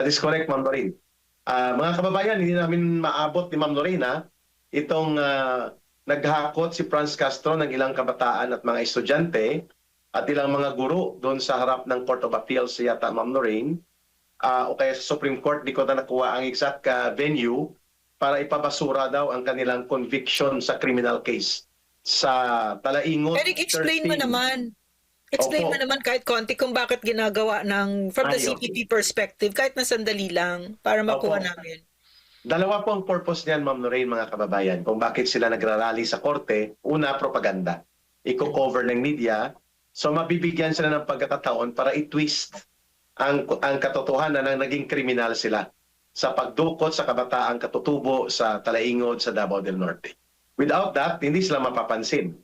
That is correct, Ma'am Lorraine. Mga kababayan, hindi namin maabot ni Ma'am Lorraine itong naghakot si Franz Castro ng ilang kabataan at mga estudyante at ilang mga guro doon sa harap ng Court of Appeals yata, Ma'am Lorraine, o kaya sa Supreme Court. Di ko na nakuha ang exact venue para ipabasura daw ang kanilang conviction sa criminal case sa Talaingot Eric, explain mo 13. naman. Explain mo Opo. naman kahit konti kung bakit ginagawa from the Ay, CPP okay. perspective, kahit na sandali lang, para makuha Opo. namin. Dalawa po ang purpose niyan, Ma'am Lorraine, mga kababayan, kung bakit sila nagrarally sa korte. Una, propaganda. Iko-cover ng media. So mabibigyan sila ng pagkakataon para i-twist ang katotohanan na naging kriminal sila sa pagdukot sa kabataang katutubo sa Talaingod sa Davao del Norte. Without that, hindi sila mapapansin.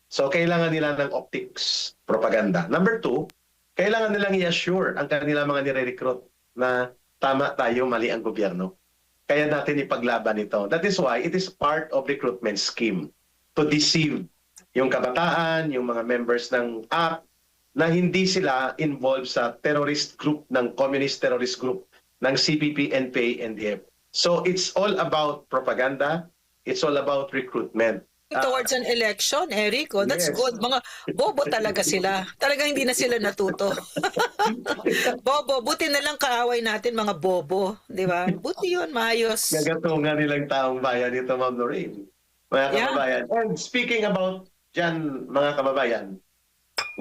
So kailangan nila ng optics, propaganda. Number two, kailangan nilang i-assure ang kanilang mga nire-recruit na tama tayo, mali ang gobyerno. Kaya natin ipaglaban ito. That is why it is part of recruitment scheme to deceive yung kabataan, yung mga members ng ACT, na hindi sila involved sa terrorist group ng communist terrorist group ng CPP, NPA, NDF. So it's all about propaganda. It's all about recruitment. Towards an election, Eric, oh, that's Yes. good. Mga bobo talaga sila. Talagang hindi na sila natuto. Bobo, buti na lang kaaway natin mga bobo, di ba? Buti yun, maayos. Gagatungan nilang taong bayan ito, Ma'am Lorraine. Mga kababayan. And speaking about dyan, mga kababayan,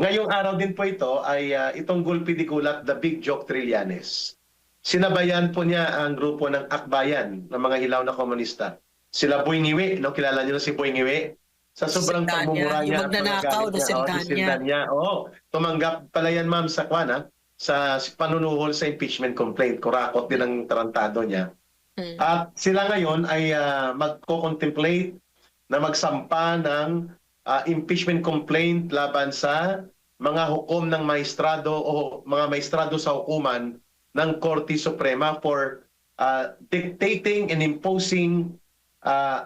ngayong araw din po ito ay itong gulpi di gulat, the Big Joke Trillanes. Sinabayan po niya ang grupo ng Akbayan, ng mga hilaw na komunista. Sila Boy Ngiwi, no? Kilala niyo na si Boy Ngiwi? Sa sobrang pagmumura niya. Yung magnanakaw na Sindanya. Oo, tumanggap pala yan, ma'am, sa kwana, sa panunuhol sa impeachment complaint. Kurakot din ang tarantado niya. At sila ngayon ay magko-contemplate na magsampa ng impeachment complaint laban sa mga hukom ng maestrado o mga maestrado sa hukuman ng Korte Suprema for dictating and imposing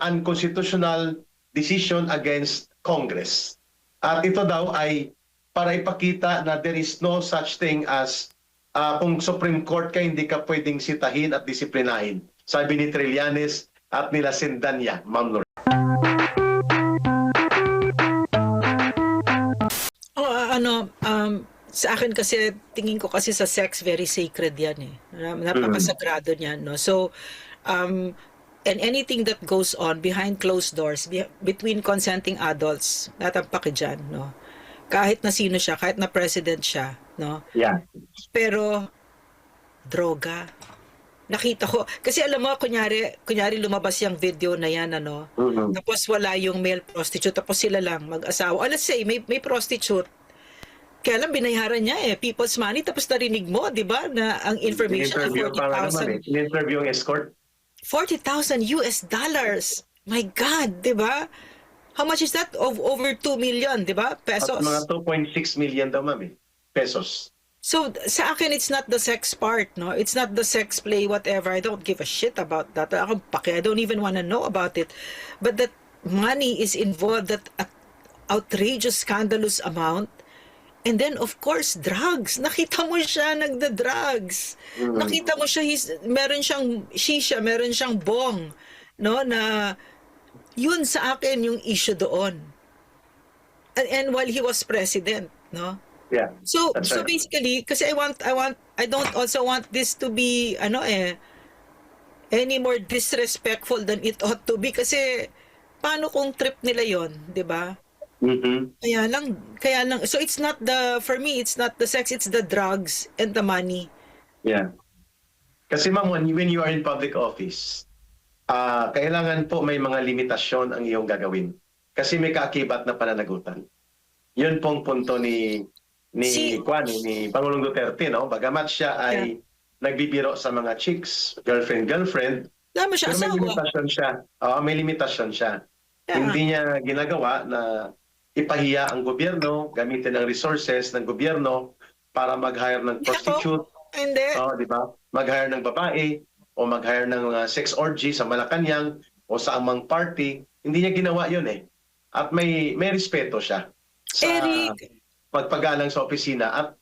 unconstitutional decision against Congress. At ito daw ay para ipakita na there is no such thing as kung Supreme Court ka, hindi ka pwedeng sitahin at disiplinahin. Sabi ni Trillanes at nila Sindanya, Ma'am Lorraine. Sa akin kasi, tingin ko kasi sa sex, very sacred yan eh. Napakasagrado niyan, no? So, and anything that goes on behind closed doors, between consenting adults, natampaki dyan, no? Kahit na sino siya, kahit na president siya, no? Yeah. Pero, droga. Nakita ko, kasi alam mo, kunyari lumabas yung video na yan, ano? Tapos wala yung male prostitute, tapos sila lang mag-asawa. Let's say, may prostitute. Kaya lang, binayaran niya eh. People's money. Tapos narinig mo, di ba, na ang information ay 40,000. In-interview yung escort. 40,000 US dollars. My God, di ba? How much is that? Of over 2 million, di ba? Pesos. At mga 2.6 million daw, ma'am, pesos. So, sa akin, it's not the sex part, no? It's not the sex play, whatever. I don't give a shit about that. I don't even want to know about it. But that money is involved, that outrageous, scandalous amount. And then, of course, drugs. Nakita mo siya nagda-drugs. Nakita mo siya, meron siyang shisha, meron siyang bong. No? Na, yun sa akin yung issue doon. And while he was president, no? Yeah. So right. Basically, kasi I don't also want this to be, any more disrespectful than it ought to be. Kasi, paano kung trip nila yon, di ba? Kaya lang, so it's not for me, it's not the sex, it's the drugs and the money. Yeah. Kasi ma'am, when you are in public office, kailangan po may mga limitasyon ang iyong gagawin. Kasi may kaakibat na pananagutan. Yun pong punto ni Pangulong Duterte, no? Bagamat siya ay nagbibiro sa mga chicks, girlfriend, Tama siya, pero may asawa. limitasyon siya. May limitasyon siya. Hindi niya ginagawa na ipahiya ang gobyerno, gamitin ang resources ng gobyerno para mag-hire ng prostitute. Hindi. Di ba? Mag-hire ng babae o mag-hire ng sex orgy sa Malacanang o sa amang party. Hindi niya ginawa yun eh. At may respeto siya sa Eric, pagpagalang sa opisina. At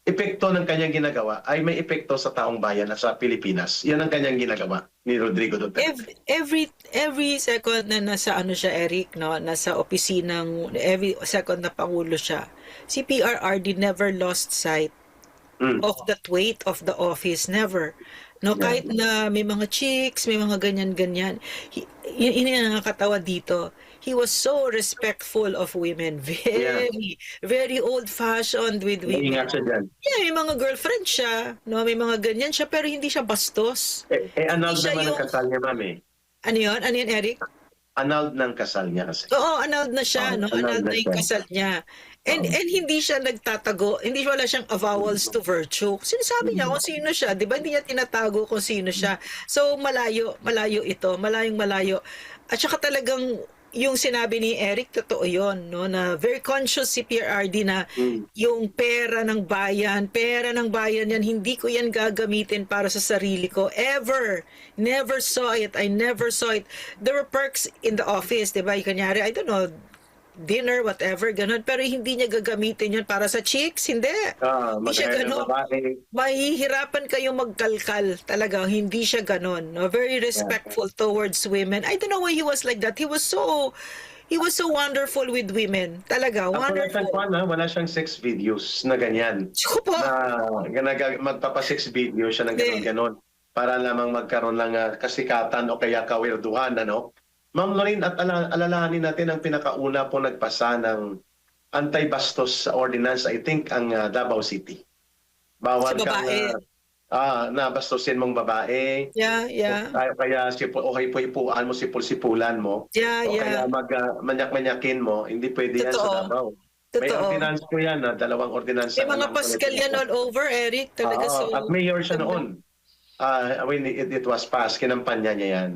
epekto ng kanyang ginagawa ay may epekto sa taong bayan at sa Pilipinas. Yan ang kanyang ginagawa ni Rodrigo Duterte. Every second na nasa ano siya, Eric, no, nasa opisinang, every second na pangulo siya, si PRRD never lost sight Mm. of that weight of the office, never. No, Yeah. kahit na may mga chicks, may mga ganyan-ganyan, yun yung nakakatawa dito. He was so respectful of women. Very old-fashioned with women. Ingat siya dyan. Yeah, may mga girlfriend siya, no, may mga ganyan siya, pero hindi siya bastos. Annulled siya naman ang yung- kasal niya, ma'am eh. Ano yun? Ano yun, Eric? Annulled ng kasal niya kasi. Oo, annulled na siya, no? annulled Annulled na na yung siya. kasal niya. And hindi siya nagtatago, hindi wala siyang avowals to virtue. Sinasabi niya kung sino siya, di ba? Hindi niya tinatago kung sino siya. So, malayo ito, malayo. At saka talagang yung sinabi ni Eric, totoo yun, no? Na very conscious si PRRD na yung pera ng bayan yan, hindi ko yan gagamitin para sa sarili ko. Ever. Never saw it. I never saw it. There were perks in the office, di ba? Kanyari, I don't know, dinner, whatever, ganun. Pero hindi niya gagamitin yun para sa chicks, hindi. Hindi siya Mag-hire ng ganun. babae. Mahihirapan kayong magkalkal talaga. Hindi siya ganun. No? Very respectful towards women. I don't know why he was like that. He was so wonderful with women. Talaga, wonderful. Wala siyang sex videos na ganyan. Siko po. Magpapa-sex video siya ng Hindi. ganon para lamang magkaroon ng kasikatan o kaya kawirduhan, ano? Ma'am Lorraine, at alalahanin natin ang pinakauna po nagpasa ng anti-bastos ordinance, I think, ang Davao City. Bawal Sa babae. kang nabastusin mong babae. Yeah. Kaya okay po ipuan mo, sipulan mo. Yeah. O kaya manyak-manyakin mo, hindi pwede yan sa Totoo. Davao. May Totoo. ordinance po yan, dalawang ordinance. May mga Pascal yan all over, Eric. Talaga, so... At mayor siya noon. When it was passed, kinampanya niya yan.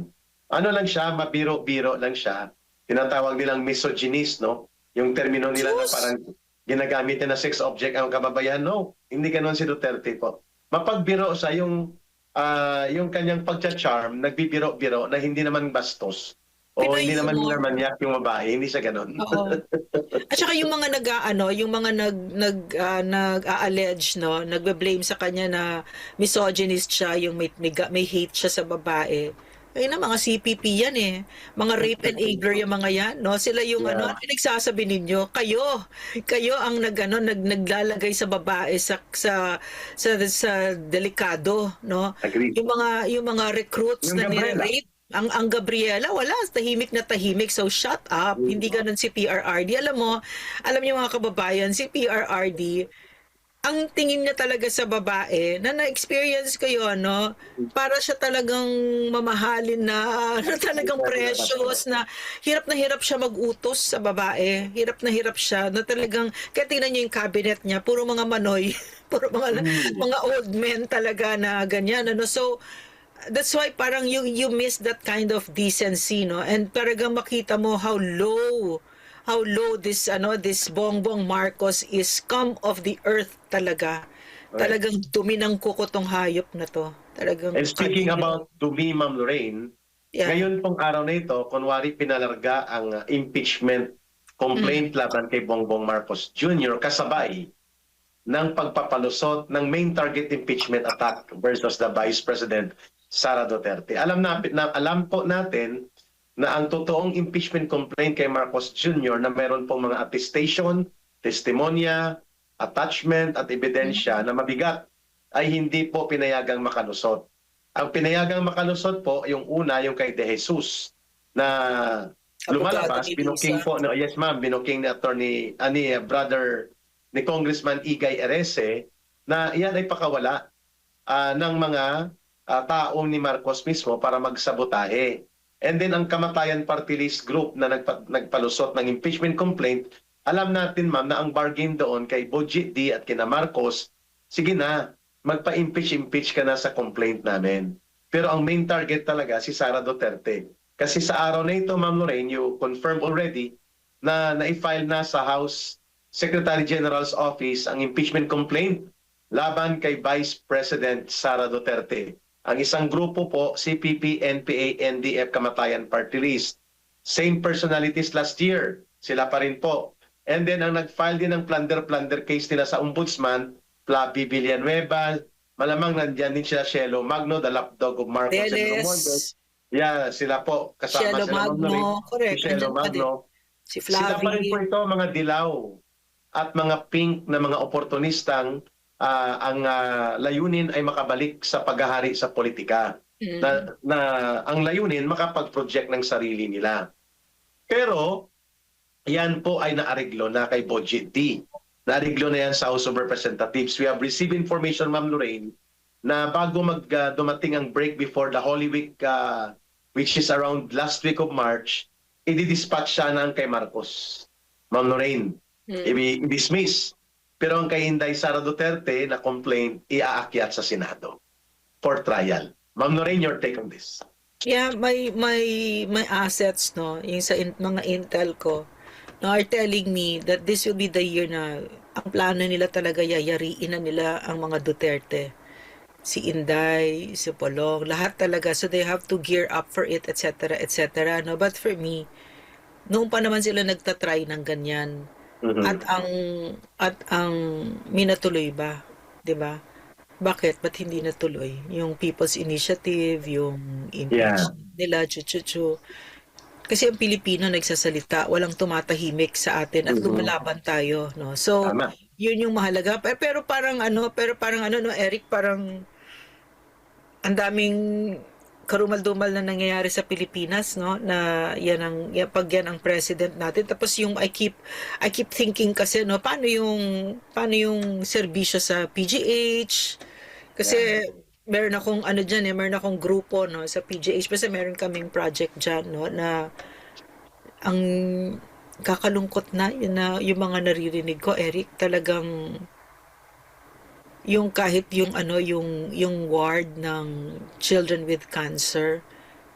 Ano lang siya, mabiro-biro lang siya. Tinatawag nilang misogynist, no? Yung termino nila na Sus! parang ginagamit na sex object ang kababayan. No, hindi ganon si Duterte po. Mapagbiro sa yung kanyang pagcha-charm, nagbibiro-biro na hindi naman bastos. O Pinoy hindi naman humor. manyak yung babae, hindi siya ganon. Oo. At saka yung mga nag-allege, no, nagbe-blame sa kanya na misogynist siya, yung may hate siya sa babae. Ay na, mga CPP yan eh. Mga rape and enabler yung mga yan, no? Sila yung Yeah. pinagsasabi ninyo, kayo ang naglalagay sa babae sa delikado, no? Agree. Yung mga recruits Yung na Gabriela. nire-rape, ang Gabriela, wala, tahimik na tahimik. So shut up. Hindi ganun si PRRD. Alam niyo mga kababayan, si PRRD, ang tingin niya talaga sa babae, na na-experience ko yun, no? Para siya talagang mamahalin na talagang precious, na hirap siya mag-utos sa babae. Hirap siya, na talagang, kaya tingnan niyo yung cabinet niya, puro mga manoy, puro mga old men talaga na ganyan, ano? So, that's why parang you miss that kind of decency, no? And talagang makita mo how low this Bongbong Marcos is scum of the earth talaga. Right. Talagang dumi ng kuko tong hayop na to. Talagang And speaking kanino. about dumi, Ma'am Lorraine, Yeah. ngayon pong araw na ito, kunwari pinalarga ang impeachment complaint laban kay Bongbong Marcos Jr. kasabay ng pagpapalusot ng main target impeachment attack versus the Vice President Sara Duterte. Alam po natin na ang totoong impeachment complaint kay Marcos Jr. na meron pong mga attestation, testimonya, attachment at ebidensya na mabigat ay hindi po pinayagang makalusot. Ang pinayagang makalusot po, yung una, yung kay De Jesus na lumalabas, Abogado ni binuking Lisa. po, no, yes ma'am, binuking ni brother ni Congressman Igay Erese na yan ay pakawala ng mga taong ni Marcos mismo para magsabotahe. And then ang Kamatayan Party List Group na nagpalusot ng impeachment complaint, alam natin ma'am na ang bargain doon kay Boji D at kina Marcos, sige na, magpa-impeach ka na sa complaint namin. Pero ang main target talaga si Sara Duterte. Kasi sa araw na ito, Ma'am Lorraine, you confirmed already na na-file na sa House Secretary General's Office ang impeachment complaint laban kay Vice President Sara Duterte. Ang isang grupo po, CPP, NPA, NDF, Kamatayan Party List. Same personalities last year. Sila pa rin po. And then ang nag-file din ng plunder case nila sa ombudsman, Flavi Villanueva, malamang nandyan din sila Shelo Magno, the lapdog of Marcos and Romualdez. Deles, Yeah, sila po, kasama Cielo sila Ma'am Lorraine, Magno, si correct, Shelo andyan pa din. Magno. Si Sila pa rin po Flavi, ito, mga dilaw at mga pink na mga oportunistang ang layunin ay makabalik sa paghahari sa politika. Na ang layunin makapag-project ng sarili nila. Pero yan po ay naariglo na kay Budget D. Naariglo na yan sa House of Representatives. We have received information, Ma'am Lorraine, na bago dumating ang break before the Holy Week, which is around last week of March, i-dispatch siya ng kay Marcos. Ma'am Lorraine, i-dismiss. Pero ang kay Inday Sara Duterte na complaint, iaakyat sa Senado for trial. Ma'am Lorraine, your take on this? yeah, may assets, no, yung sa mga intel ko, no, are telling me that this will be the year na ang plano nila talaga yayariin na nila ang mga Duterte. Si Inday, si Polong, lahat talaga. So they have to gear up for it, etc., etc. No? But for me, noong pa naman sila nagtatry ng ganyan, at ang minatuloy ba, 'di ba? Bakit? Ba't hindi natuloy? Yung People's Initiative, yung impeachment nila, chuchuchu. Kasi ang Pilipino nagsasalita, walang tumatahimik sa atin at lumalaban tayo, no? So, Tama. yun yung mahalaga. Pero parang ano, no, Eric, parang ang daming karumal-dumal na nangyayari sa Pilipinas, no, na pag yan ang president natin. Tapos yung I keep thinking kasi, no, paano yung serbisyo sa PGH, kasi meron akong meron akong grupo, no, sa PGH, kasi meron kaming project dyan, no, na ang kakalungkot na yung mga naririnig ko, Eric, talagang yung kahit yung ward ng children with cancer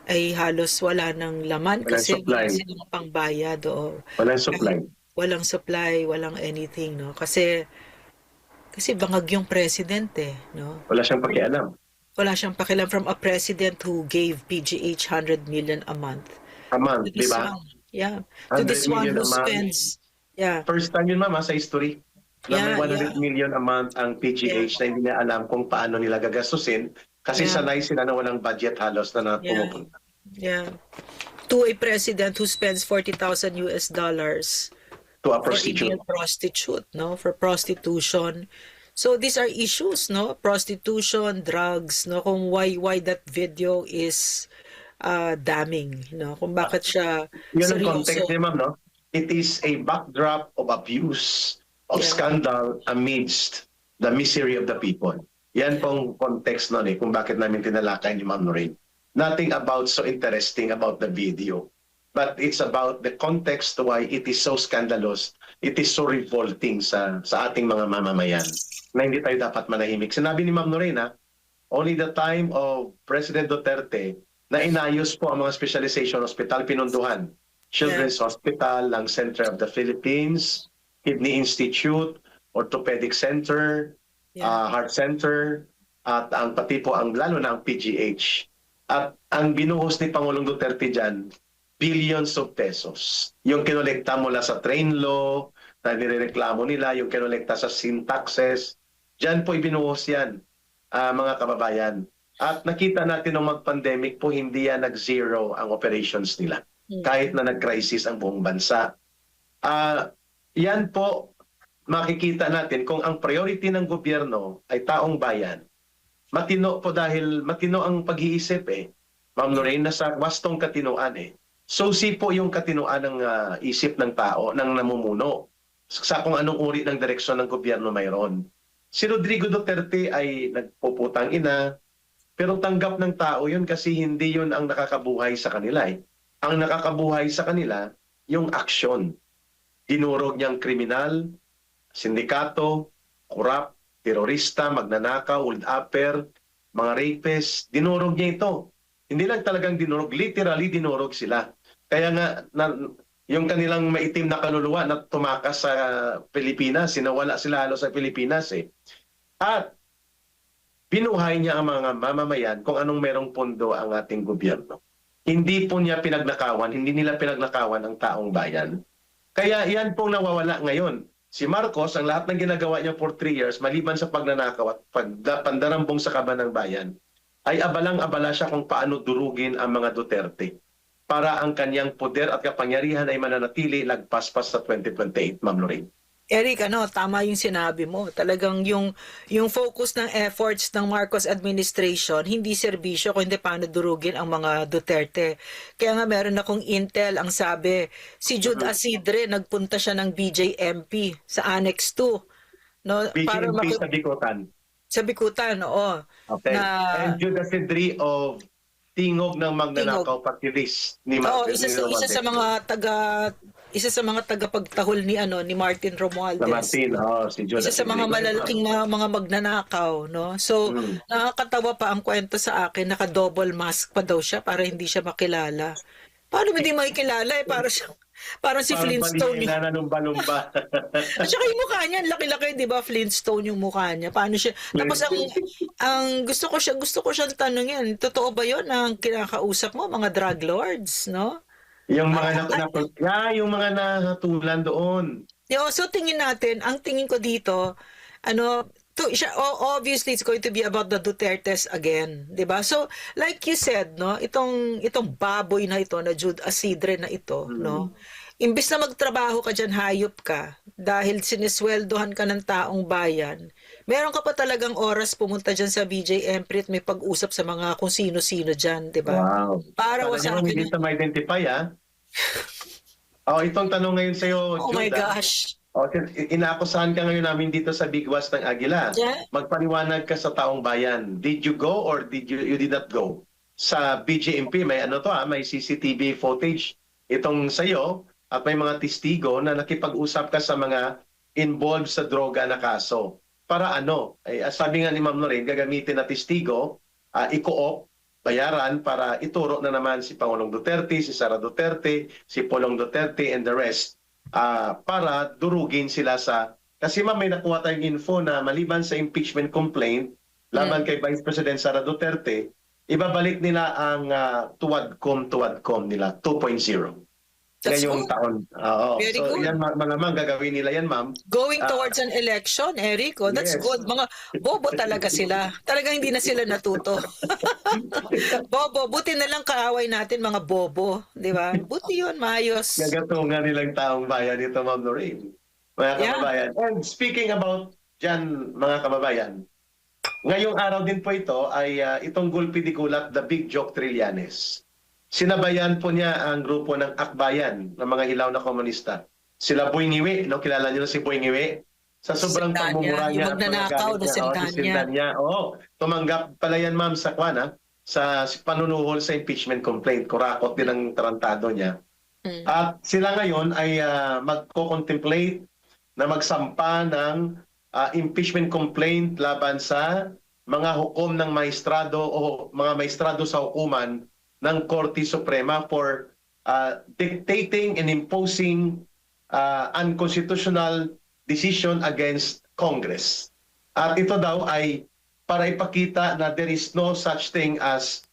ay halos wala ng laman kasi wala silang pangbayad o Walang supply. Walang supply, walang anything, no, kasi bangag yung president, no. Wala siyang pakialam. Wala siyang pakialam, from a president who gave PGH 100 million a month. A month, di ba? Yeah. To this one who spends, First time yun, mama, sa history. Na may 100 million a month ang PGH na hindi na alam kung paano nila gagastusin kasi sanay sila na walang budget halos na pumupunta. Yeah. To a president who spends $40,000 to a prostitute. For a prostitute, no? For prostitution. So these are issues, no? Prostitution, drugs, no? Kung why that video is damning, no? Kung bakit siya yun ang context niya, ma'am, no? It is a backdrop of abuse, of scandal amidst the misery of the people. Yan pong context nun kung bakit namin tinalakay ni Ma'am Lorraine. Nothing about so interesting about the video, but it's about the context why it is so scandalous, it is so revolting sa ating mga mamamayan na hindi tayo dapat manahimik. Sinabi ni Ma'am Lorraine, only the time of President Duterte na inayos po ang mga specialization hospital, pinunduhan. Children's Hospital, Lung Center of the Philippines, Kidney Institute, Orthopedic Center, Heart Center, at ang pati po lalo na ang PGH. At ang binuhos ni Pangulong Duterte dyan, billions of pesos. Yung kinolekta mula sa train law, na nirereklamo nila, yung kinolekta sa sin taxes, dyan po ibinuhos yan, mga kababayan. At nakita natin nung mag-pandemic po, hindi yan nag-zero ang operations nila. Kahit na nag-crisis ang buong bansa. Yan po, makikita natin kung ang priority ng gobyerno ay taong bayan. Matino po dahil matino ang pag-iisip Ma'am Lorraine, nasa wastong katinoan Susi po yung katinoan ng isip ng tao, ng namumuno, sa kung anong uri ng direksyon ng gobyerno mayroon. Si Rodrigo Duterte ay nagpuputang ina, pero tanggap ng tao yun kasi hindi yun ang nakakabuhay sa kanila Ang nakakabuhay sa kanila, yung aksyon. Dinurog niyang kriminal, sindikato, korap, terorista, magnanakaw, old-upper, mga rapist, dinurog niya ito. Hindi lang talagang dinurog, literally dinurog sila. Kaya nga, yung kanilang maitim na kaluluwa na tumakas sa Pilipinas, sinawala sila halos sa Pilipinas At binuhay niya ang mga mamamayan kung anong merong pondo ang ating gobyerno. Hindi po niya pinagnakawan, hindi nila pinagnakawan ang taong bayan. Kaya yan pong nawawala ngayon. Si Marcos, ang lahat ng ginagawa niya for 3 years, maliban sa pagnanakaw at pandarambong sa kaban ng bayan, ay abalang-abala siya kung paano durugin ang mga Duterte para ang kanyang poder at kapangyarihan ay mananatili lagpas-pas sa 2028, Ma'am Lorraine. Eric, tama yung sinabi mo. Talagang yung focus ng efforts ng Marcos administration, hindi serbisyo, kundi paano durugin ang mga Duterte. Kaya nga meron akong intel, ang sabi, si Jude Asidre, nagpunta siya ng BJMP sa Annex 2. No, para BJMP sa Bikotan. sa Bikutan, oo. Okay. Na, And Judas Sidri of Tingog ng Magnanakaw Party List ni oo, Martin. isa sa mga tagapagtahol ni Martin Romualdez. Na Martin, si Judas Isa sa mga Sidri. malalaking mga magnanakaw, no? So, nakakatawa pa ang kwento sa akin, naka-double mask pa daw siya para hindi siya makilala. Paano hindi makikilala parang si Flintstone. Parang lumba-lumba. At saka yung mukha niya, laki-laki, di ba? Flintstone yung mukha niya. Paano siya? Tapos ang gusto ko siyang tanungin, totoo ba yun ang kinakausap mo, mga drug lords, no? Yung mga yung mga nahatulan doon. So tingin natin, ang tingin ko dito, obviously it's going to be about the Dutertes again, 'di ba? So like you said, no, itong baboy na ito na Jude Asidre na ito, no. Imbis na magtrabaho ka diyan, hayop ka dahil sinisweldohan ka ng taong bayan. Meron ka pa talagang oras pumunta diyan sa BJMP at may pag-usap sa mga kung sino-sino diyan, 'di ba? Wow. Para sa akin hindi ma-identify itong tanong ngayon sa iyo, oh my gosh. Inaakusahan ka ngayon namin dito sa Bigwas ng Agila. Yeah. Magpaliwanag ka sa taong bayan. Did you go or you did not go? Sa BJMP may may CCTV footage itong sa iyo at may mga testigo na nakipag-usap ka sa mga involved sa droga na kaso. Para sabi nga ni Ma'am Lorraine, gagamitin na testigo, i-co-op, bayaran para ituro na naman si Pangulong Duterte, si Sara Duterte, si Polong Duterte and the rest para durugin sila kasi may nakuha tayong info na maliban sa impeachment complaint laban kay Vice President Sara Duterte, ibabalik nila ang tuwadkom nila 2.0 ngayong taon. Very so good. Yan mga gagawin nila yan, ma'am. Going towards an election, Eric. That's yes. good. Mga bobo talaga sila. Talagang hindi na sila natuto. Bobo. Buti na lang kaaway natin mga bobo. Di ba? Buti yun, maayos. Gagatungan nilang taong bayan dito, Ma'am Lorraine. Mga kababayan. And speaking about dyan, mga kababayan, ngayong araw din po ito ay itong Gulpi di Kulat, The Big Joke Trillanes. Sinabayan po niya ang grupo ng Akbayan, ng mga ilaw na komunista. Sila Boy Ngiwi, kilala niyo na si Boy Ngiwi? Sa sobrang pagmumura niya. Yung magnanakaw na Sindanya. Tumanggap pala yan, ma'am, sa sa panunuhol sa impeachment complaint. Kurakot din ang tarantado niya. At sila ngayon ay magko-contemplate na magsampa ng impeachment complaint laban sa mga hukom ng maestrado o mga maestrado sa hukuman ng Korte Suprema for dictating and imposing unconstitutional decision against Congress. At ito daw ay para ipakita na there is no such thing as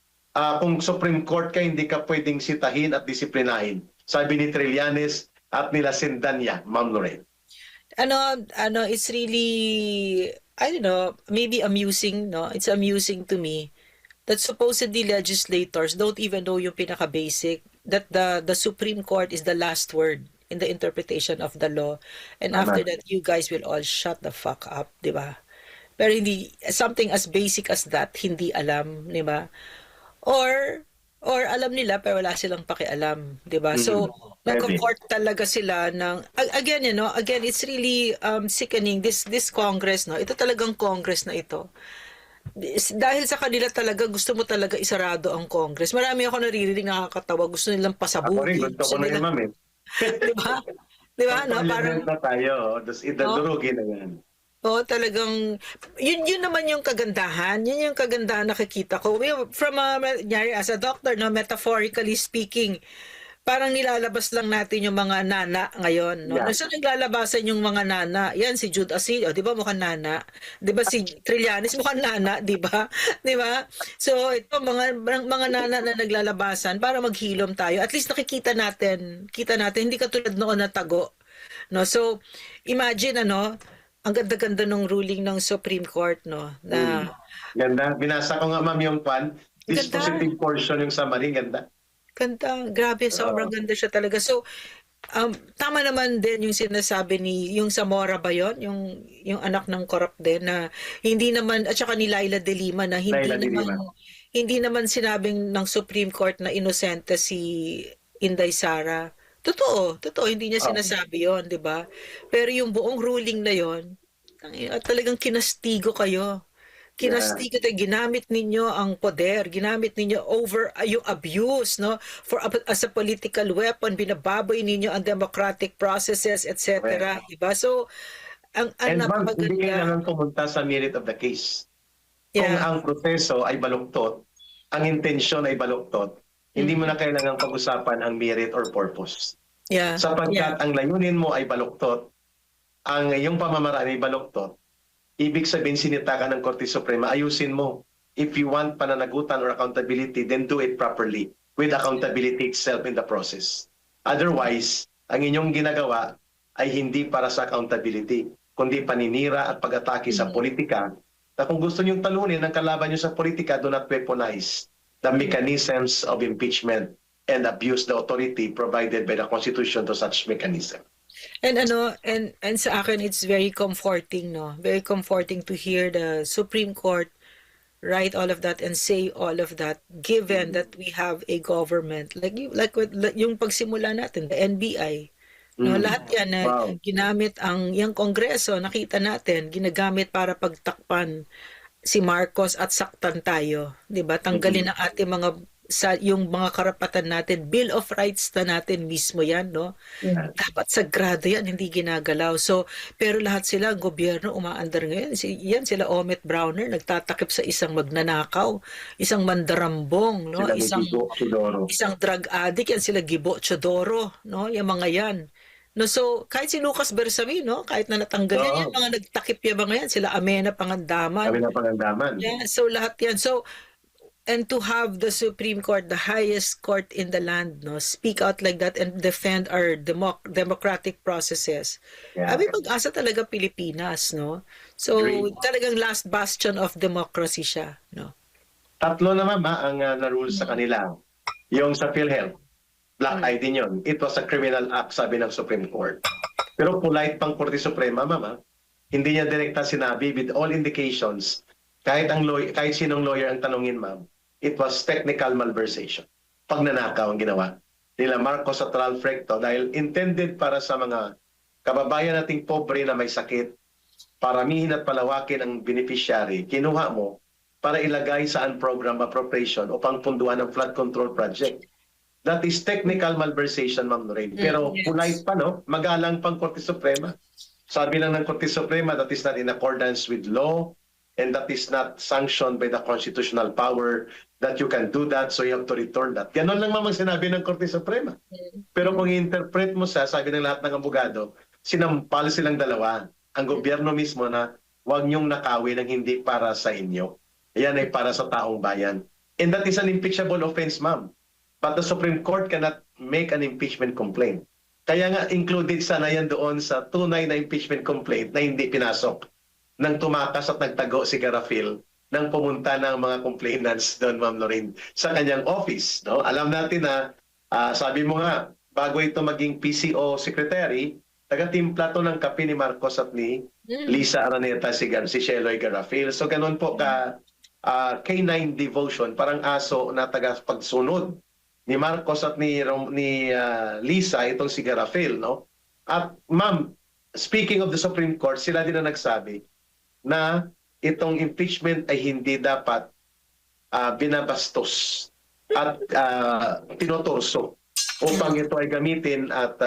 kung Supreme Court ka, hindi ka pwedeng sitahin at disiplinahin. Sabi ni Trillanes at nila Sindanya, Ma'am Lorraine. It's really, I don't know, maybe amusing, no? It's amusing to me that supposedly legislators don't even know yung pinaka-basic, that the Supreme Court is the last word in the interpretation of the law. And after that, you guys will all shut the fuck up, di ba? Pero hindi, something as basic as that, hindi alam, di ba? Or alam nila, pero wala silang pakialam, di ba? So, nag-court talaga sila ng, again, it's really sickening, this Congress, no? Ito talagang Congress na ito. Dahil sa kanila talaga, gusto mo talaga isarado ang Congress. Marami ako naririnig nakakatawa, gusto nilang pasabuti. Ako rin, gusto ko na yung ma'am. Diba? Diba? No? Parang, na tayo, idadurugin na yan. Oo, talagang, yun naman yung kagandahan. Yun yung kagandahan nakikita ko. From as a doctor, no, metaphorically speaking, parang nilalabas lang natin yung mga nana ngayon. No? Yeah. So, naglalabasan yung mga nana. Yan, si Jude Asidre, di ba mukhang nana? Di ba si Trillanes mukhang nana, di ba? Di ba? So, ito, mga nana na naglalabasan para maghilom tayo. At least nakikita natin, hindi katulad noon na tago. No, so imagine ang ganda-ganda ng ruling ng Supreme Court, no, na Ganda. Binasa ko nga, ma'am, yung ganda, dispositive portion, yung summary. Ganda. ganda, grabe, sobrang Oo. ganda siya talaga. So, tama naman din yung sinasabi yung Zamora ba yon, yung anak ng korap din na hindi naman, at saka ni Laila de Lima na Laila de Lima. hindi naman sinabing ng Supreme Court na inosente si Inday Sara. Totoo, hindi niya Oh. sinasabi yon, di ba? Pero yung buong ruling na yon, talagang kinastigo kayo. Yeah. Kinastigo tayo, ginamit ninyo ang poder, ginamit ninyo over yung abuse, no? As a political weapon, binababoy ninyo ang democratic processes, etc. Correct. Diba? So, ang And ma'am, hindi napakaganda. kailangan pumunta sa merit of the case. Kung Yeah. ang proseso ay baluktot, ang intensyon ay baluktot, hindi mo na kailangan pag-usapan ang merit or purpose. Yeah. Sapagkat ang layunin mo ay baluktot, ang iyong pamamaraan ay baluktot, ibig sabihin sinita ka ng Korte Suprema, ayusin mo. If you want pananagutan or accountability, then do it properly with accountability itself in the process. Otherwise, ang inyong ginagawa ay hindi para sa accountability, kundi paninira at pag-atake sa politika na kung gusto niyong talunin ang kalaban niyo sa politika, do not weaponize the mechanisms of impeachment and abuse the authority provided by the Constitution to such mechanism. And and sa akin it's very comforting, no? Very comforting to hear the Supreme Court write all of that and say all of that, given that we have a government like yung pagsimula natin, the NBI, no, lahat yan na Wow. ginamit yung Kongreso, nakita natin ginagamit para pagtakpan si Marcos at saktan tayo, 'di ba? Tanggalin ang ating yung mga karapatan natin, Bill of Rights na natin mismo yan, no? Yeah. Dapat sagrado yan, hindi ginagalaw. So, pero lahat sila, gobyerno, umaandar ngayon. Yan sila, Omet Browner, nagtatakip sa isang magnanakaw, isang mandarambong, no? Sila ni Gibo Chidoro. Isang drug addict, yan sila Gibo Chodoro, no? Yung mga yan. No, so, kahit si Lucas Bersamin, no? Kahit na natanggal yan, yung mga nagtakip yung mga yan, sila Amena Pangandaman. Kami na pangandaman. Yeah, so lahat yan. So, and to have the Supreme Court, the highest court in the land, no, speak out like that and defend our democratic processes. Yeah. May pag-asa talaga Pilipinas, no? So, Agree. talagang last bastion of democracy siya, no? Tatlo naman ang na-rule sa kanila. Yung sa PhilHealth, Black ID yun. It was a criminal act, sabi ng Supreme Court. Pero polite pang Korte Suprema, mama, hindi niya direkta sinabi with all indications, kahit sinong lawyer ang tanungin, ma'am, it was technical malversation. Pagnanakaw ang ginawa nila Marcos at Ralph Recto dahil intended para sa mga kababayan nating pobre na may sakit, paramihin at palawakin ang beneficiary, kinuha mo para ilagay sa unprogrammed appropriation o pangpunduan ng flood control project. That is technical malversation, Ma'am Lorraine. Pero Yes. polite pa, no? Magalang pang Korte Suprema. Sabi lang ng Korte Suprema, that is not in accordance with law and that is not sanctioned by the constitutional power that you can do that, so you have to return that. Ganon lang mamang sinabi ng Korte Suprema. Pero kung i-interpret mo sabi ng lahat ng abogado, sinampal silang dalawa. Ang gobyerno mismo na huwag niyong nakawin ang hindi para sa inyo. Yan ay para sa taong bayan. And that is an impeachable offense, ma'am. But the Supreme Court cannot make an impeachment complaint. Kaya nga included sana yan doon sa tunay na impeachment complaint na hindi pinasok nang tumakas at nagtago si Garafil nang pumunta ng mga complainants doon, Ma'am Lorraine, sa kanyang office. No? Alam natin na, sabi mo nga, bago ito maging PCO secretary, taga-timpla to ng kape ni Marcos at ni Lisa Araneta, si Sheloy Garafil. So ganun po canine devotion, parang aso na taga-pagsunod ni Marcos at ni Lisa, itong si Garafil. No? At ma'am, speaking of the Supreme Court, sila din na nagsabi na itong impeachment ay hindi dapat binabastos at tinotorso upang ito ay gamitin at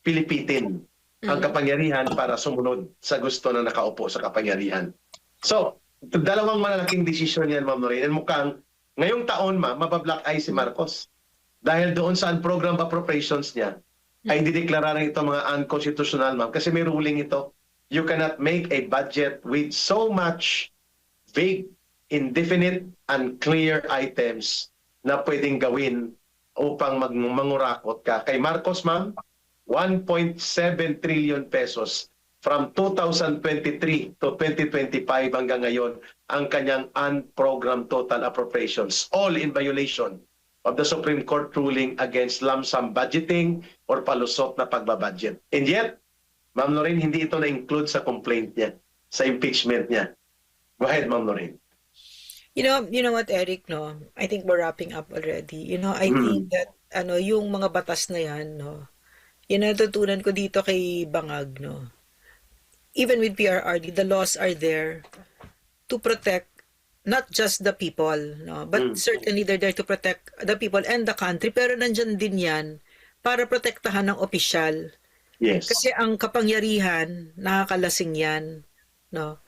pilipitin ang kapangyarihan para sumunod sa gusto na nakaupo sa kapangyarihan. So, dalawang malalaking desisyon yan, Ma'am Lorraine. And mukhang ngayong taon, ma'am, mabablock eye si Marcos. Dahil doon sa unprogrammed appropriations niya, ay dideklara rin ito mga unconstitutional, ma'am. Kasi may ruling ito. You cannot make a budget with so much vague, indefinite, unclear items na pwedeng gawin upang mangurakot ka. Kay Marcos, ma'am, 1.7 trillion pesos from 2023 to 2025 hanggang ngayon ang kanyang unprogrammed total appropriations, all in violation of the Supreme Court ruling against lump sum budgeting or palusot na pagbabudget. And yet, Ma'am Lorraine, hindi ito na-include sa complaint niya, sa impeachment niya. Go ahead, Ma'am Lorraine. You know what, Eric, no? I think we're wrapping up already. I think that yung mga batas na yan, no? Yung natutunan ko dito kay Bangag, no? Even with PRRD, the laws are there to protect not just the people, no? But certainly they're there to protect the people and the country. Pero nandyan din yan para protektahan ng opisyal. Yes. Kasi ang kapangyarihan, nakakalasing yan, no?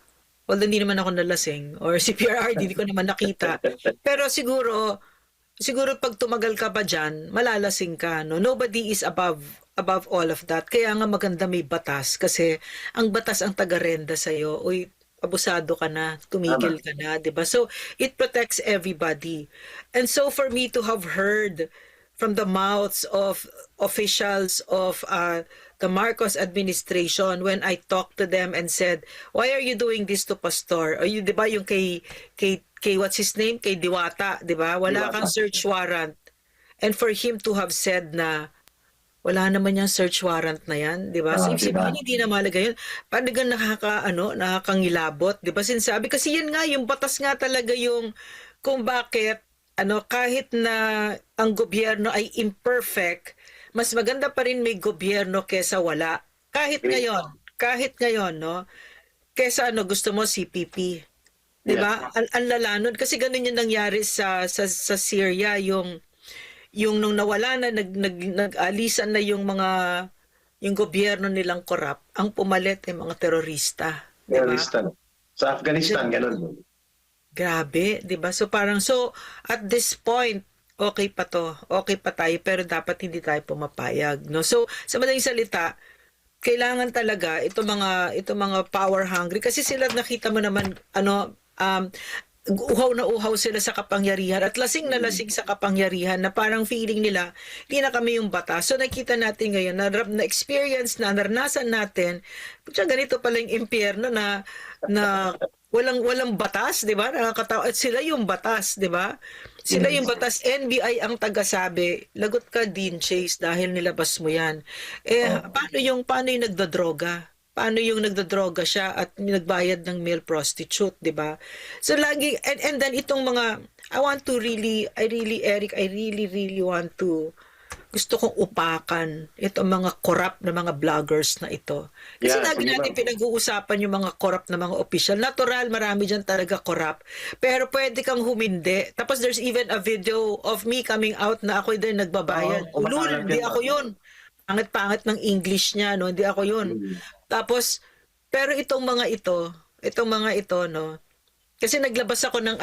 Although hindi naman ako nalasing or si PRRD, hindi ko naman nakita. Pero siguro pag tumagal ka pa dyan, malalasing ka, no? Nobody is above all of that. Kaya nga maganda may batas kasi ang batas ang taga-renda sa'yo. Uy, abusado ka na, tumigil ka na, di ba? So, it protects everybody. And so for me to have heard from the mouths of officials of the Marcos administration when I talked to them and said, why are you doing this to Pastor? Or you, di ba, yung kay what's his name? Kay Diwata, di ba? Wala kang search warrant. And for him to have said na wala naman yung search warrant na yan, di ba? So, Diba? hindi na mahalaga yun. Paano gan nakakangilabot, di ba? Sinasabi, kasi yan nga, yung batas nga talaga yung kung bakit, kahit na ang gobyerno ay imperfect, mas maganda pa rin may gobyerno kesa wala. Kahit ngayon, no? Kesa gusto mo CPP. 'Di ba? Ang lala nun kasi ganun yung nangyari sa Syria, yung nung nawala na nag-alisan na yung gobyerno nilang corrupt, ang pumalit ay mga terorista, 'di ba? Terrorista. Sa Afghanistan ganun. Grabe, 'di ba? So at this point okay pa tayo, pero dapat hindi tayo pumapayag, no? So, sa madaling salita, kailangan talaga itong mga power hungry kasi sila nakita mo naman uhaw na uhaw sila sa kapangyarihan at lasing na lasing sa kapangyarihan na parang feeling nila hindi na kami yung batas. So nakita natin ngayon na experience na naranasan natin, putya ganito pala yung impyerno na walang batas, 'di ba? Nakakatawa at sila yung batas, 'di ba? Sila yung batas. NBI ang tagasabi, lagot ka din Chase dahil nilabas mo 'yan. Paano yung nagdodroga? Paano yung nagdodroga siya at nagbayad ng male prostitute, 'di ba? So lagi and then itong mga Eric, I really want to gusto kong upakan itong mga corrupt na mga vloggers na ito. Kasi lagi natin pinag-uusapan yung mga corrupt na mga official. Natural, marami dyan talaga corrupt. Pero pwede kang humindi. Tapos there's even a video of me coming out na ako din nagbabayad. Ulul, hindi ako yun. Pangit-pangit ng English niya, no? Hindi ako yun. Tapos, pero itong mga ito, no? Kasi naglabas ako ng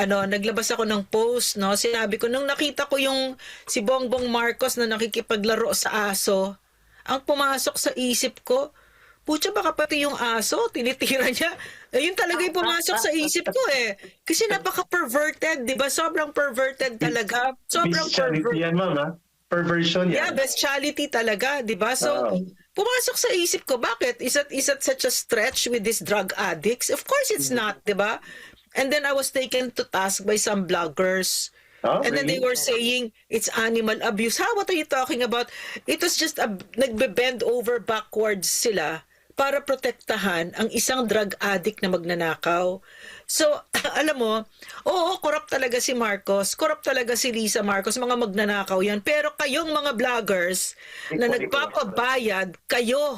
post, no? Sinabi ko nung nakita ko yung si Bongbong Marcos na nakikipaglaro sa aso, ang pumasok sa isip ko, putya baka pati yung aso tinitira niya. Ayun talaga yung pumasok sa isip ko eh. Kasi napaka-perverted, 'di ba? Sobrang perverted talaga. Sobrang perverted yan, ma'am, ha? Perversion yan. Yeah, bestiality talaga, 'di ba? So pumasok sa isip ko, bakit? Is it such a stretch with these drug addicts? Of course it's not, 'di ba? And then I was taken to task by some bloggers. And then they were saying it's animal abuse. What are you talking about? It was just nagbe-bend over backwards sila para protektahan ang isang drug addict na magnanakaw. So, alam mo, oo, corrupt talaga si Marcos, corrupt talaga si Lisa Marcos, mga magnanakaw yan. Pero kayong mga bloggers na nagpapabayad, kayo,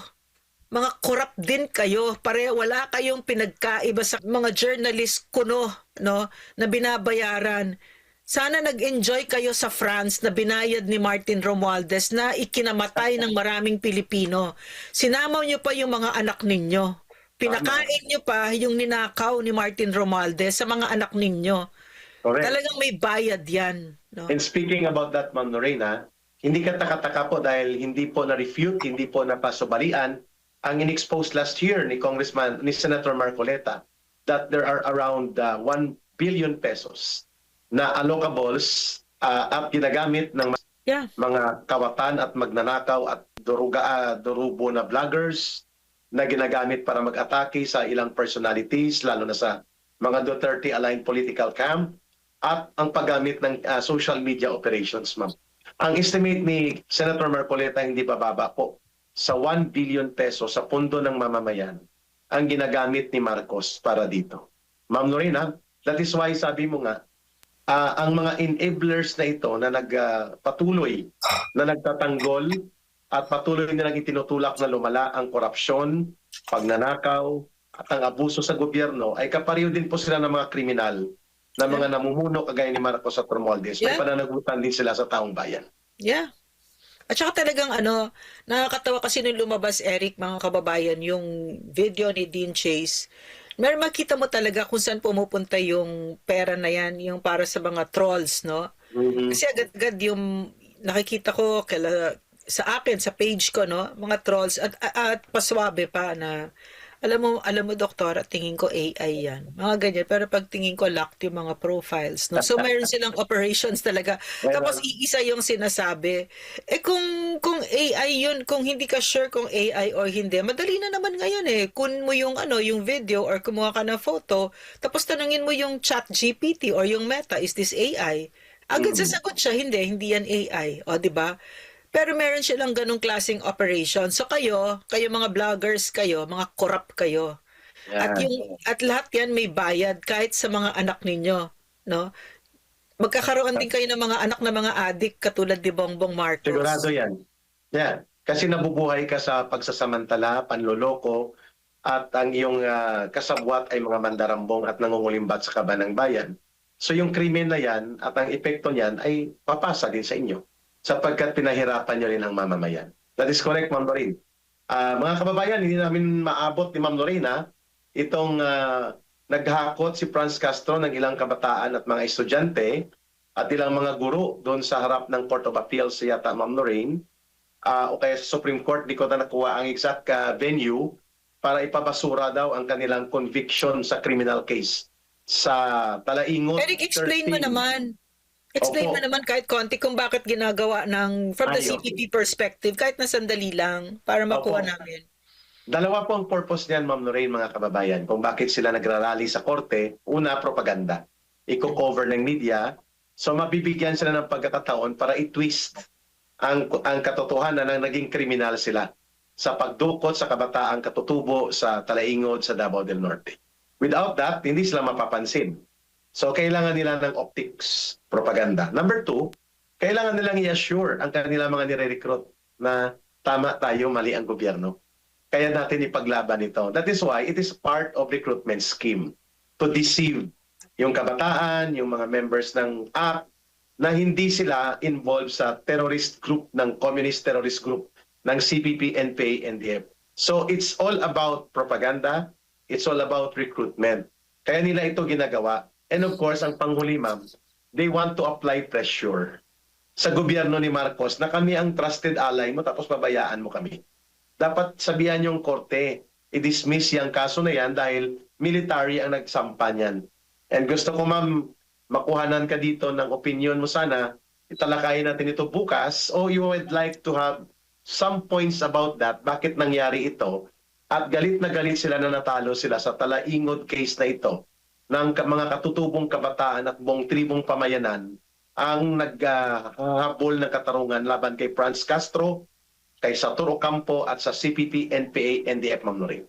mga corrupt din kayo. Wala kayong pinagkaiba sa mga journalist kuno, no, na binabayaran. Sana nag-enjoy kayo sa France na binayad ni Martin Romualdez na ikinamatay ng maraming Pilipino. Sinamaw niyo pa yung mga anak ninyo. Pinakain niyo pa yung ninakaw ni Martin Romualdez sa mga anak ninyo. Correct. Talagang may bayad yan. No? And speaking about that, Ma'am Lorena, hindi ka taka-taka po dahil hindi po na-refute, hindi po napasubalian ang in-expose last year ni Senator Marcoleta that there are around 1 billion pesos na allocables at ginagamit ng Yeah. mga kawatan at magnanakaw at durubo na vloggers na ginagamit para mag-atake sa ilang personalities, lalo na sa mga Duterte-aligned political camp, at ang paggamit ng social media operations, ma'am. Ang estimate ni Senator Marcoleta hindi bababa po sa 1 billion pesos sa pundo ng mamamayan ang ginagamit ni Marcos para dito. Ma'am Lorena, that is why sabi mo nga, ang mga enablers na ito na patuloy na nagtatanggol at patuloy nilang itinutulak na lumala ang korupsyon, pagnanakaw, at ang abuso sa gobyerno ay kapareho din po sila ng mga kriminal na mga namumuno kagaya ni Marcos at Romualdez. May Yeah. pananagutan din sila sa taong bayan. Yeah. At saka talagang nakakatawa kasi nung lumabas, Eric, mga kababayan, yung video ni Dean Chase, meron makita mo talaga kung saan pumupunta yung pera na yan, yung para sa mga trolls, no? Mhm. Kasi agad-agad yung nakikita ko sa akin, sa page ko, no? Mga trolls at paswabe pa na alam mo doktor, tingin ko AI yan. Mga ganyan. Pero pag tingin ko locked yung mga profiles, no? So mayroon silang operations talaga. Tapos iisa yung sinasabi. Kung AI yun, kung hindi ka sure kung AI or hindi, madali na naman ngayon eh. Kun mo yung yung video or kumuha ka ng photo, tapos tanungin mo yung Chat GPT or yung Meta, is this AI? Agad sasagot siya, hindi yan AI. O, di ba? Pero meron silang ganung klaseng operation. So kayo mga vloggers kayo, mga corrupt kayo. At Yan. at lahat 'yan may bayad kahit sa mga anak ninyo, no? Magkakaroon din kayo ng mga anak na mga adik katulad ni Bongbong Marcos. Sigurado yan. Yan. Kasi nabubuhay ka sa pagsasamantala, panloloko, at ang iyong kasabwat ay mga mandarambong at nangungulimbat sa kaban ng bayan. So yung krimen na yan at ang epekto niyan ay papasa din sa inyo sapagkat pinahirapan niyo rin ang mamamayan. That is correct, Ma'am Lorraine. Mga kababayan, hindi namin maabot ni Ma'am Lorraine itong naghakot si Franz Castro ng ilang kabataan at mga estudyante at ilang mga guro doon sa harap ng Court of Appeals yata, Ma'am Lorraine, o kaya sa Supreme Court, di ko na nakuha ang exact venue para ipabasura daw ang kanilang conviction sa criminal case sa Talaingot. Eric, explain mo 13. naman. Explain Opo. mo naman kahit konti kung bakit ginagawa from the Ay, CPP perspective, kahit na sandali lang, para makuha Opo. namin. Dalawa po ang purpose niyan, Ma'am Lorraine, mga kababayan, kung bakit sila nagrarally sa korte. Una, propaganda. Iko-cover ng media. So mabibigyan sila ng pagkakataon para i-twist ang katotohanan na naging kriminal sila sa pagdukot sa kabataang katutubo sa Talaingod sa Davao del Norte. Without that, hindi sila mapapansin. So kailangan nila ng optics, propaganda. Number two, kailangan nilang i-assure ang kanilang mga nire-recruit na tama tayo, mali ang gobyerno. Kaya natin ipaglaban ito. That is why it is part of recruitment scheme to deceive yung kabataan, yung mga members ng ACT, na hindi sila involved sa terrorist group ng communist terrorist group ng CPP, NPA, NDF. So it's all about propaganda, it's all about recruitment. Kaya nila ito ginagawa. And of course, ang panghuli, ma'am, they want to apply pressure sa gobyerno ni Marcos na kami ang trusted ally mo tapos pabayaan mo kami. Dapat sabihan yung korte, i-dismiss yung kaso na yan dahil military ang nagsampa niyan. And gusto ko, ma'am, makuhanan ka dito ng opinion mo sana, italakayin natin ito bukas, o you would like to have some points about that, bakit nangyari ito, at galit na galit sila na natalo sila sa Talaingod case na ito, ng mga katutubong kabataan at buong tribong pamayanan ang naghahabol ng katarungan laban kay Franz Castro, kay Saturo Campo at sa CPP, NPA, NDF, Ma'am Lorraine.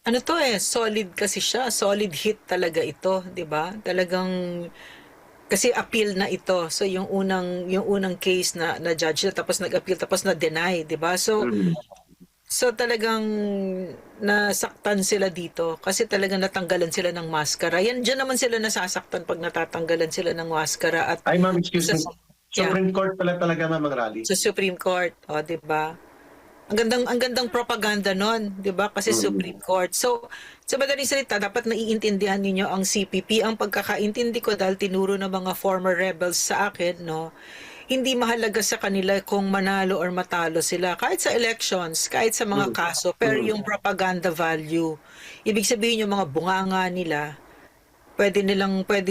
Ano to solid kasi siya, solid hit talaga ito, 'di ba? Talagang kasi appeal na ito. So yung unang case na judge na tapos nag-appeal tapos na deny, 'di ba? So talagang nasaktan sila dito kasi talagang natanggalan sila ng maskara. Yan diyan naman sila nasasaktan pag natatanggalan sila ng maskara at Ay, ma'am, excuse me. Yeah. Supreme Court pala talaga, ma'am, ang rally. Sa Supreme Court, 'di ba? Ang gandang propaganda nun, 'di ba? Kasi Supreme Court. So, sa madaling salita, dapat naiintindihan ninyo ang CPP. Ang pagkakaintindi ko dahil tinuro ng mga former rebels sa akin, no? Hindi mahalaga sa kanila kung manalo or matalo sila. Kahit sa elections, kahit sa mga kaso, pero yung propaganda value. Ibig sabihin yung mga bunganga nila, pwede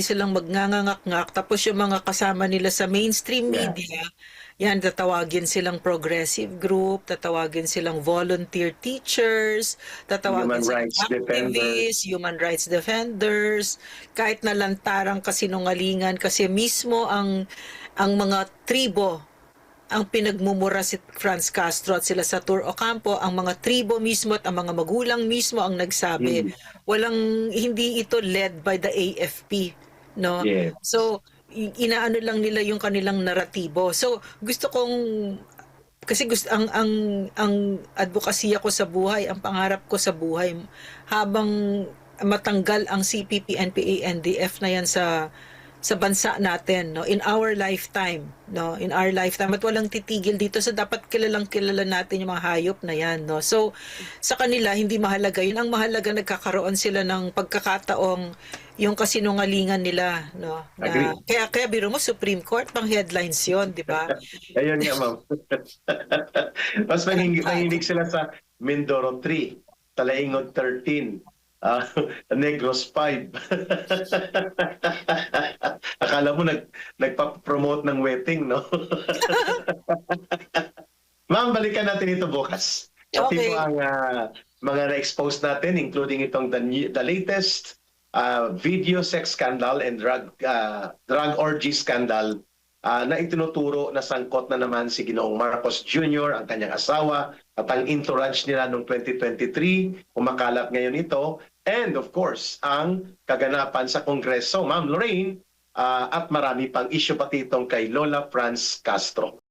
silang magngangangak-ngak tapos yung mga kasama nila sa mainstream media Yan, tatawagin silang progressive group, tatawagin silang volunteer teachers, tatawagin Human silang rights defenders. activists, human rights defenders, kahit na lantarang kasinungalingan kasi mismo ang mga tribo ang pinagmumura si Franz Castro at sila Satur Ocampo, ang mga tribo mismo at ang mga magulang mismo ang nagsabi. Mm. Hindi ito led by the AFP, no? Yes. So, inaano lang nila yung kanilang naratibo. So, gusto kong kasi gusto ang advokasya ko sa buhay, ang pangarap ko sa buhay habang matanggal ang CPP, NPA, NDF na yan sa bansa natin, no, in our lifetime, no, in our lifetime, at walang titigil dito, so dapat kilala natin yung mga hayop na yan, no. So sa kanila hindi mahalaga yun, ang mahalaga nagkakaroon sila ng pagkakataong yung kasinungalingan nila, no, Agree. na kaya biro mo Supreme Court pang headlines yon, di ba? Ayun nga, ma'am. Mas nanginig sila sa Mindoro 3, Talaingod 13, Negros 5. Akala mo nagpa-promote ng wedding, no? Ma'am, balikan natin ito bukas. Pati Okay. po ang mga na-expose natin, including itong the latest video sex scandal and drug orgy scandal na itinuturo na sangkot na naman si Ginoong Marcos Jr., ang kanyang asawa, at ang entourage nila noong 2023, kumakalat ngayon ito, and of course, ang kaganapan sa Kongreso, Ma'am Lorraine, at marami pang issue pati itong kay Lola Franz Castro.